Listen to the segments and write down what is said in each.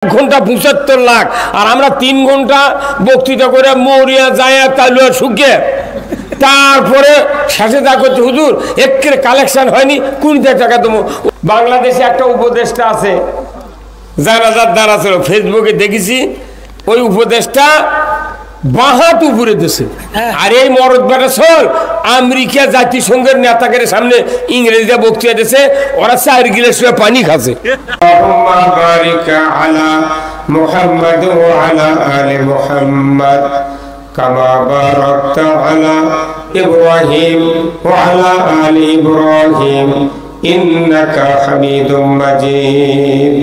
ঘন্টা ৭৫ লাখ আর আমরা ৩ ঘন্টা বক্তৃতা করে মরিয়া যায় তালুয়া শুকিয়ে তারপরে শেষে যা করছে হুজুর একের কালেকশন হয়নি কোন টাকা দেবো। বাংলাদেশে একটা উপদেষ্টা আছে জানাজার দ্বারা ছিল, ফেসবুকে দেখেছি ওই উপদেষ্টা বাহাত উপরে দেশে আর এই মরদ বেটা সল আমেরিকা জাতিসংঘের নেতাদের সামনে ইংরেজিতে বক্তৃতা দিয়েছে, ওরা ৪ গিলাস পানি খাচ্ছে। মুহাম্মদ ওয়া আলা আলি মুহাম্মদ কামা বারাকতা আলা ইব্রাহিম ওয়া আলা আলি ইব্রাহিম ইন্নাকা হামিদুম মাজিদ।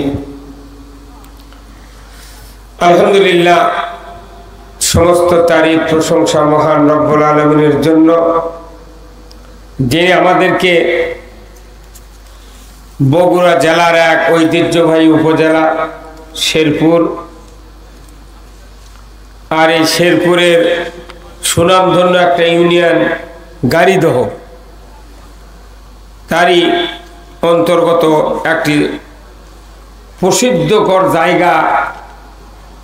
আলহামদুলিল্লাহ, সমস্ত তারিফ প্রশংসা মহান রব্বুল আলামিনের জন্য, যিনি আমাদেরকে বগুড়া জেলার এক ঐতিহ্যবাহী উপজেলা শেরপুর, আর এই শেরপুরের সুনামধন্য একটা ইউনিয়ন গাড়িদহ, তারই অন্তর্গত একটি প্রসিদ্ধকর জায়গা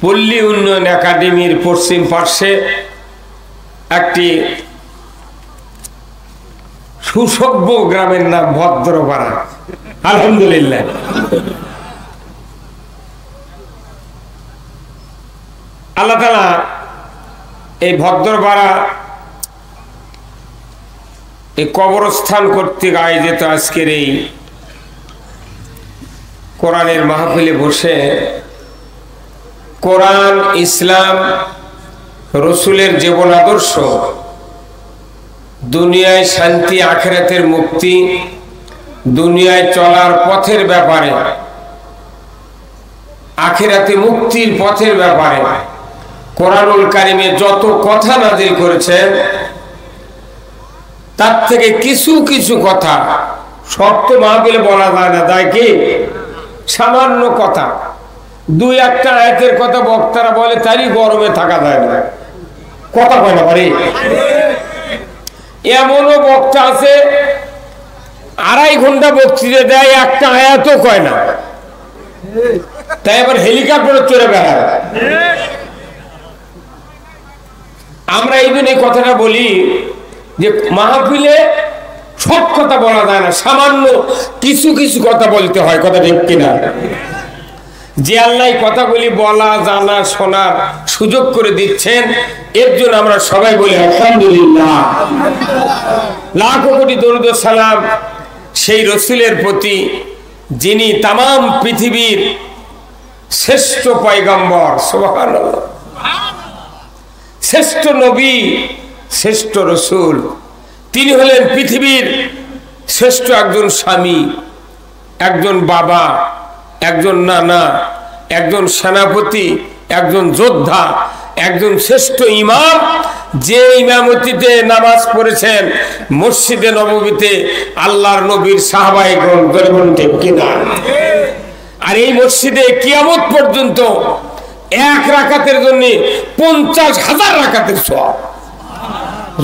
পল্লী উন্নয়ন একাডেমির পশ্চিম পার্শ্বে একটি সুসভ্য গ্রামের নাম ভদ্রপাড়া। আলহামদুলিল্লাহ, আল্লাহ তাআলা এই ভদ্রপাড়া এই কবরস্থান কর্তৃক আয়োজিত আজকের এই কোরআনের মাহফিলে বসে কোরআন, ইসলাম, রসুলের জীবন আদর্শ, দুনিয়ায় শান্তি আখিরাতের মুক্তি, দুনিয়ায় চলার পথের ব্যাপারে, আখিরাতে মুক্তির পথের ব্যাপারে কোরআনুল কারিমে যত কথা নাযিল করেছেন তার থেকে কিছু কিছু কথা সব তো মাহফিলে বলা যায় না, তাই কি সামান্য কথা, ২-১টা আয়াতের কথা বক্তারা বলে তারই গরমে থাকা যায় না, কথা কয় না পারে। এমনও বক্তা আছে ২.৫ ঘন্টা বক্তৃতা দেয়, একটা আয়াতও কয় না, তাই আবার হেলিকপ্টারে চড়ে বেড়ায়। আমরা এই জন্য এই কথাটা বলি যে মাহফিলে সব কথা বলা যায় না, সামান্য কিছু কিছু কথা বলতে হয়, কথা ঠিক কিনা? যে আল্লাহ কথাগুলি বলা, জানা, শোনার সুযোগ করে দিচ্ছেন, এর জন্য আমরা সবাই বলি আলহামদুলিল্লাহ। লাখো কোটি দরুদ ও সালাম সেই রসুলের প্রতি যিনি তামাম পৃথিবীর শ্রেষ্ঠ পয়গম্বর, সুবহানাল্লাহ, শ্রেষ্ঠ নবী, শ্রেষ্ঠ রসুল। তিনি হলেন পৃথিবীর শ্রেষ্ঠ একজন স্বামী, একজন বাবা, একজন নানা, একজন সেনাপতি, একজন যোদ্ধা, একজন শ্রেষ্ঠ ইমাম, যে ইমামতিতে নামাজ পড়েছেন মসজিদে নববীতে আল্লাহর নবীর সাহাবায়ে কেরাম, ঠিক কিনা? আর এই মসজিদে কিয়ামত পর্যন্ত এক রাকাতের জন্য ৫০,০০০ রাকাতের সওয়াব।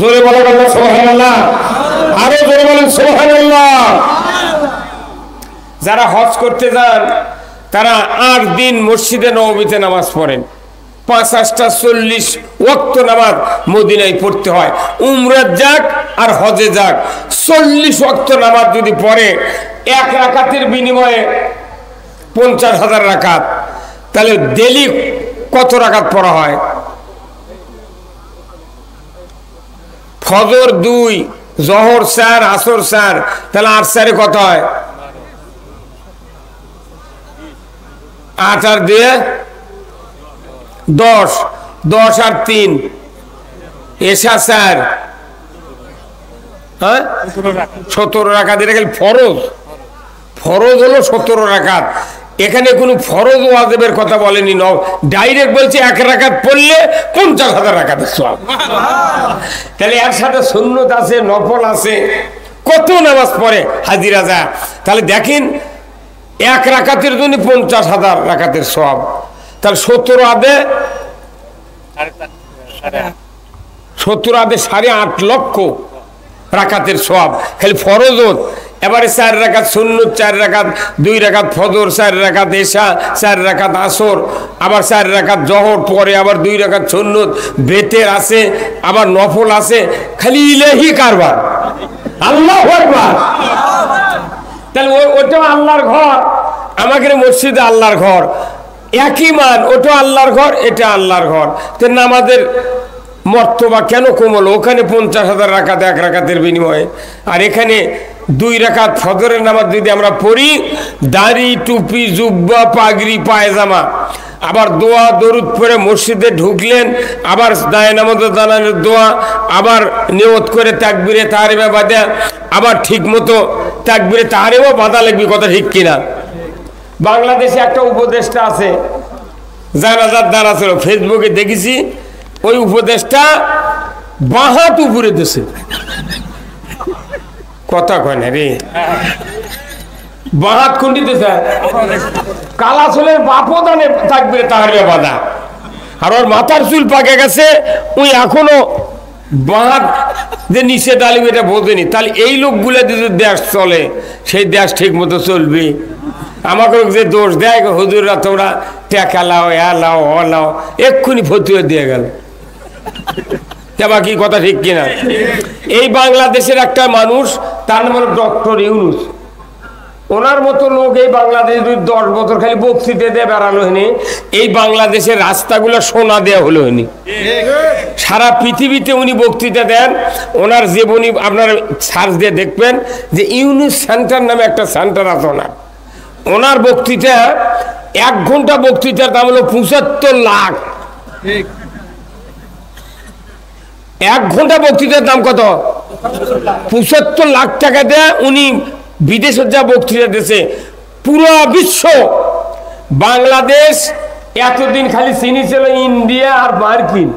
জোরে বলেন সুবহানাল্লাহ, আরো জোরে বলেন সুবহানাল্লাহ। যারা হজ করতে যান তারা ৮ দিন মসজিদে নববীতে নামাজ পড়েন, ৫টা ৪০ ওয়াক্ত নামাজ মদিনায় পড়তে হয়। উমরা যাক আর হজে যাক, ৪০ ওয়াক্ত নামাজ যদি পড়ে এক রাকাতের বিনিময়ে ৫০,০০০ রাকাত, তাহলে ডেলি কত রাকাত পড়া হয়? ফজর ২, জোহর ৪, আসর ৪, তাহলে ৮ ৪ কত হয়? ৮ আর ২ ১০, ১০ আর ৩ এশা ৪, হ্যাঁ ১৭ রাকাত। এটা খালি ফরজ, ফরজ হলো ১৭ রাকাত। এখানে কোনো ফরজ ওয়াজিবের কথা বলেনি, ডাইরেক্ট বলছে এক রাকাত পড়লে ৫০,০০০ রাকাতের সওয়াব। তাহলে এর সাথে সুন্নত আছে, নফল আছে, কত নামাজ পড়ে হাজিরা যায়। তাহলে দেখেন এক রাকাতের জন্য ৫০,০০০ রাকাতের সওয়াব, তাহলে ১৭ আদে ৭.৫ লক্ষ রাকাতের সওয়াব। খালি ফরজ এবারে 4 রাকাত সুন্নত, 4 রাকাত 2 রাকাত ফজর, 4 রাকাত এশা, 4 রাকাত আসর, আবার 4 রাকাত জোহর, পরে আবার 2 রাকাত সুন্নত, বেতের আছে, আবার নফল আছে, খালি ইলাহি কারবার। আল্লাহু আকবার। তাহলে ওটা আল্লাহর ঘর, আমাদের মসজিদে আল্লাহর ঘর, একই মান, ওটা আল্লাহর ঘর, এটা আল্লাহর ঘর। তো নামাজের মর্তবা কেন কমল? ওখানে 50,000 রাকাত 1 রাকাতের বিনিময়ে, আর এখানে 2 রাকাত ফজরের নামাজ যদি আমরা পড়ি, দাড়ি, টুপি, জুব্বা, পাগড়ি, পায়জামা, আবার দোয়া দরুদ পড়ে মসজিদে ঢুকলেন, আবার দায় নামাজ দানানোর দোয়া, আবার নিয়ত করে তাকবীরে তাহরিমা বাঁধা, আবার ঠিক মতো তাকবীরে তাহরিমা বাঁধা লাগবে, কথা ঠিক কিনা? বাংলাদেশে একটা উপদেষ্টা আছে, জানাজার দ্বারা ছিল, ফেসবুকে দেখেছি, ওই উপদেশটা বাঁ হাত উপরে দেশে, কথা কয় না রে, বাঁ হাত খুন্ডি দেশে, কালা চুলের বাপও দানে থাকবে তাহলে বাধা, আর ওর মাথার চুল পাকে গেছে, ওই এখনো বাঁ হাত যে নিচে ডালিবে এটা বোঝেনি। তাহলে এই লোকগুলো যদি দেশ চলে, সেই দেশ ঠিক মতো চলবে। আমাকে যে দোষ দেয়, হুজুররা তোমরা টেকা লাও, লাও, লাও, এক্ষুনি ফতুয়া দিয়ে গেল, কি কথা ঠিক কিনা? এই বাংলাদেশের একটা মানুষ, তার নাম হলো ডক্টর ইউনুস, ওনার মতো লোক এই বাংলাদেশে 10 বছর খালি বক্তৃতা দিয়ে বেড়ালো হয়নি, এই বাংলাদেশের রাস্তাগুলো সোনা দেওয়া হলো হয়নি। সারা পৃথিবীতে উনি বক্তৃতা দেন, ওনার জীবনী আপনারা সার্চ দিয়ে দেখবেন যে ইউনুস সেন্টার নামে একটা সেন্টার আছে ওনার। ওনার বক্তৃতা 1 ঘন্টা বক্তৃতার দাম হলো 75 লাখ। 1 ঘন্টা বক্তৃতার দাম কত? 75 লাখ টাকা দেয়। উনি বিদেশে যা বক্তৃতা দিয়েছে, পুরো বিশ্ব, বাংলাদেশ এতদিন খালি চিনি ছিল ইন্ডিয়া আর মার্কিন,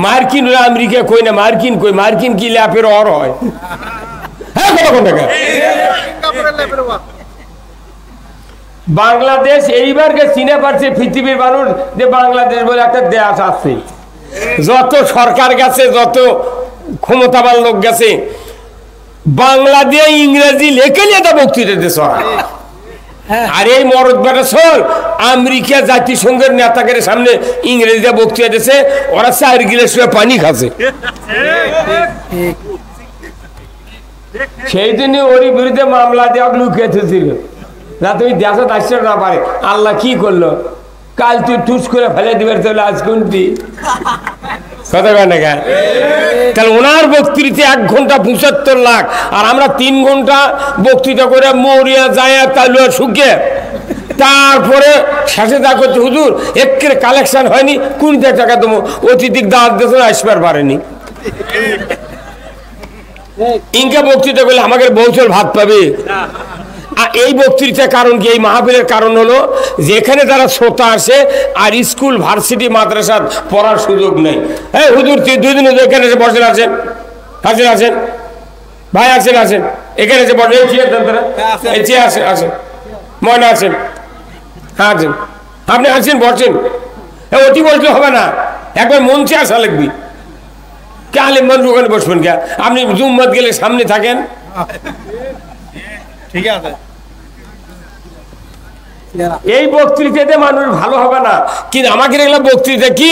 মার্কিন আমেরিকা কই না, মার্কিন কই, মার্কিন কি ল্যাপের অর হয়? হ্যাঁ, বাংলাদেশ এইবারকে চিনে পারছে পৃথিবীর মানুষ যে বাংলাদেশ বলে একটা দেশ আছে। যত সরকার গেছে, যত ক্ষমতাবান লোক গেছে, বাংলা দিয়ে ইংরেজি লেখে নিয়ে তা বক্তৃতা দিয়েছে। আর এই মরদ বেটা শোন, আমেরিকা জাতিসংঘের নেতাদের সামনে ইংরেজিতে বক্তৃতা দিয়েছে, ওরা 4 গিলাস পানি খাচ্ছে। সেই জন্য ওর বিরুদ্ধে মামলা দেওয়া লুকিয়েছিল না, তুমি দেশে আসতে না পারে। আল্লাহ কি করলো? কাল তুই টুস করে ফেলে দিবে, তাহলে আজ কোনটি কথা কেন? তাহলে ওনার বক্তৃতা 1 ঘন্টা 75 লাখ, আর আমরা 3 ঘন্টা বক্তৃতা করে মরিয়া যায় তালুয়া শুকে, তারপরে শেষে যা করছে, হুজুর একের কালেকশন হয়নি, 20 টাকা দেবো, অতিথিক দাঁত দেশে আসবার পারেনি। ইনকা বক্তৃতা করলে আমাদের বৌচল ভাত পাবে। আর এই বক্তৃতার কারণ কি? এই মাহফিলের কারণ হলো যেখানে তারা শ্রোতা আসে আর স্কুল, ভার্সিটি, মাদ্রাসা পড়ার সুযোগ নেই। হ্যাঁ হুজুর 2 দিন এখানে এসে বসে আছেন, হাজির আছেন ভাই, আছেন আছেন এখানে এসে বসে, এই চেয়ার দেন, এই চেয়ার আসেন, আসেন ময়না আছেন, হ্যাঁ আছেন, আপনি আছেন বসেন। হ্যাঁ, ওটি বলতে হবে না, একবার মঞ্চে আসা লাগবে। কে আলেম মানুষ ওখানে বসবেন কে? আপনি জুম্মাত গেলে সামনে থাকেন, ঠিক আছে। এই বক্তৃতাতে মানুষ ভালো হবে না, কিন্তু আমাকে এগুলো বক্তৃতা কি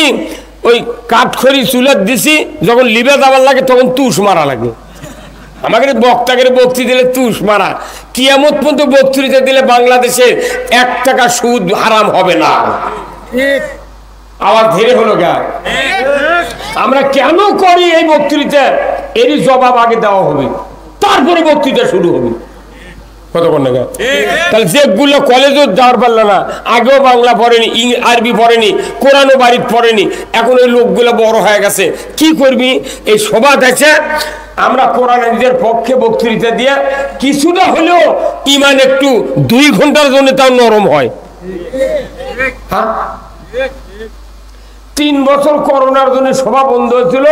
ওই কাঠখড়ি চুলার দিছি, যখন লিবে যাবার লাগে তখন তুষ মারা লাগে। আমাকে বক্তাকে বক্তৃতা দিলে তুষ মারা। কিয়ামত পর্যন্ত বক্তৃতা দিলে বাংলাদেশে 1 টাকা সুদ হারাম হবে না। আবার ধীরে হলো গা, আমরা কেন করি এই বক্তৃতা, এরই জবাব আগে দেওয়া হবে, তারপরে বক্তৃতা শুরু হবে। কতক্ষণ না? তাহলে যেগুলো কলেজও যাওয়ার পারলো না, আগেও বাংলা পড়েনি, আরবি পড়েনি, কোরআনও বাড়িতে পড়েনি, এখন ওই লোকগুলো বড় হয়ে গেছে, কি করবি? এই সভা দেখে আমরা কোরআনের পক্ষে বক্তৃতা দিয়ে কিছুটা হলেও ইমান একটু 2 ঘন্টার জন্য তাও নরম হয়। হ্যাঁ, 3 বছর করোনার জন্য সভা বন্ধ হয়েছিল,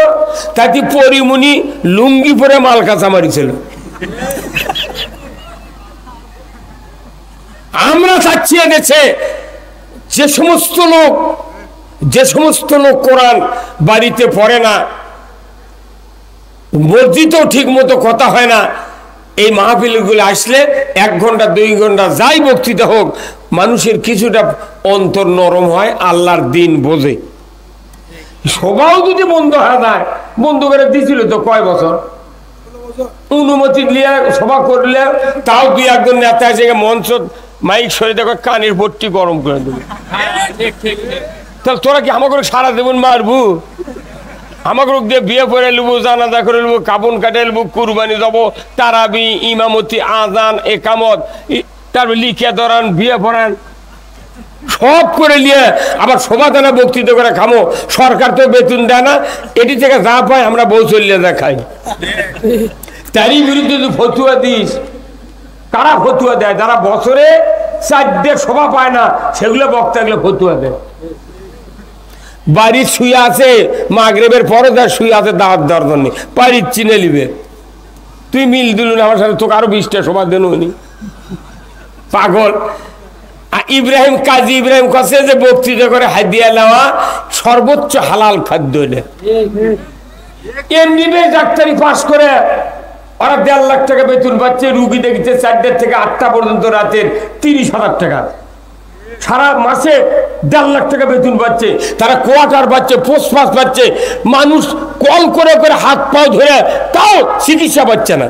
তাতে পরিমণি লুঙ্গি পরে মাল কাঁচা মারিছিল। আমরা চাচ্ছি এনেছে যে সমস্ত লোক কোরআন বাড়িতে পড়ে না, মসজিদেও ঠিক মতো কথা হয় না। এই মাহফিলগুলো আসলে 1 ঘন্টা 2 ঘন্টা যাই বক্তৃতা হোক, মানুষের কিছুটা অন্তর নরম হয়, আল্লাহর দিন বোঝে। সবাও যদি বন্ধ হয়ে যায়, বন্ধ করে দিয়েছিল তো কয় বছর, অনুমতি নিয়ে সভা করলে তাও 2-1 নেতা এসে মঞ্চ মাইক সরে দেখো কানের ভর্তি গরম করে দেবে। তাহলে তোরা কি আমাকে সারা দেবন মারবু? আমাকে দিয়ে বিয়ে করে নেবো, জানাজা করে নেবো, কাপন কাটে নেবো, কুরবানি যাবো, তারাবি, ইমামতি, আজান, একামত, তারপর লিখে ধরান, বিয়ে পড়ান, সব করে নিয়ে আবার সমাধানে বক্তৃতা করে খামো। সরকার তো বেতন দেয় না, এটি থেকে যা পায় আমরা বউ চলিয়ে যা খাই। তারই বিরুদ্ধে তুই ফতুয়া দিস। কারা ফতুয়া দেয়? যারা বছরে 4 সভা পায় না, সেগুলো বক্তাগুলো ফতুয়া দেয়। বাড়ির শুয়ে আছে, মাগরিবের পরে যা শুয়ে আছে দাওয়াত দেওয়ার জন্য, বাড়ির চিনে নিবে। তুই মিল দিল না আমার সাথে, তোকে আরো 20টা সভা দেন উনি পাগল। ইব্রাহিম, কাজী ইব্রাহিম কাছে যে বক্তৃতা করে হাদিয়া নেওয়া সর্বোচ্চ হালাল খাদ্য। এমনি ডাক্তারি পাস করে ওরা 1.5 লাখ টাকা বেতন পাচ্ছে, রুগী দেখছে 4টা থেকে 8টা পর্যন্ত রাতের 30,000 টাকা, সারা মাসে 1.5 লাখ টাকা বেতন পাচ্ছে। তারা কোয়ার্টার পাচ্ছে, পোস্ট পাস পাচ্ছে, মানুষ কল করে করে হাত পাও ধরে তাও চিকিৎসা পাচ্ছে না।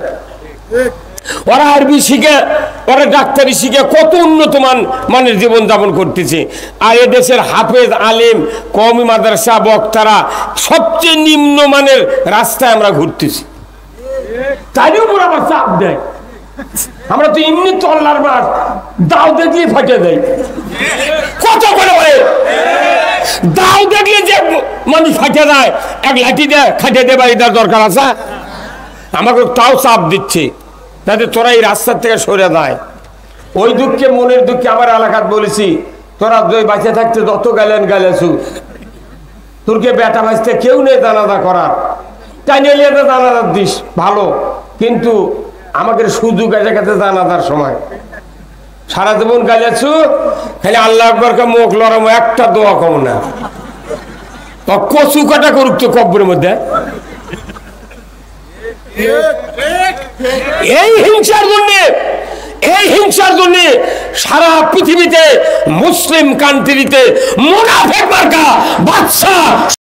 ওরা আরবি শিখে, ওরা ডাক্তারি শিখে কত উন্নত মানের জীবনযাপন করতেছে। আর এদেশের হাফেজ, আলেম, কওমি মাদ্রাসা, বক্তারা সবচেয়ে নিম্ন মানের রাস্তায় আমরা ঘুরতেছি। তাই উপর আবার চাপ দেয়। আমরা তো এমনি তো আল্লাহর মাস, দাও দেখলে ফাটে দেয়। কত করে বলে দাও দেখলে যে মানুষ ফাটে যায়, এক লাঠি দেয় খাটে দেয়, এটার দরকার আছে? আমাকে তাও চাপ দিচ্ছে যাতে তোরা এই রাস্তার থেকে সরে যায়। ওই দুঃখে, মনের দুঃখে আমার এলাকাত বলেছি, তোরা বাঁচে থাকতে যত গেলেন গেলেছু, তোরকে বেটা ভাজতে কেউ নেই জানাজা করার, তাই নিয়ে জানাজার দিস ভালো, কিন্তু আমাকে সুযোগ আছে কাছে জানাজার সময় সারা জীবন গেলেছু, খালি আল্লাহ আকবরকে মুখ লড়ামো, একটা দোয়া কম না। কচু কাটা করুক তো কব্বরের মধ্যে। এই হিংসার জন্য সারা পৃথিবীতে মুসলিম কান্ট্রিতে মুনাফিক মার্কা বাদশা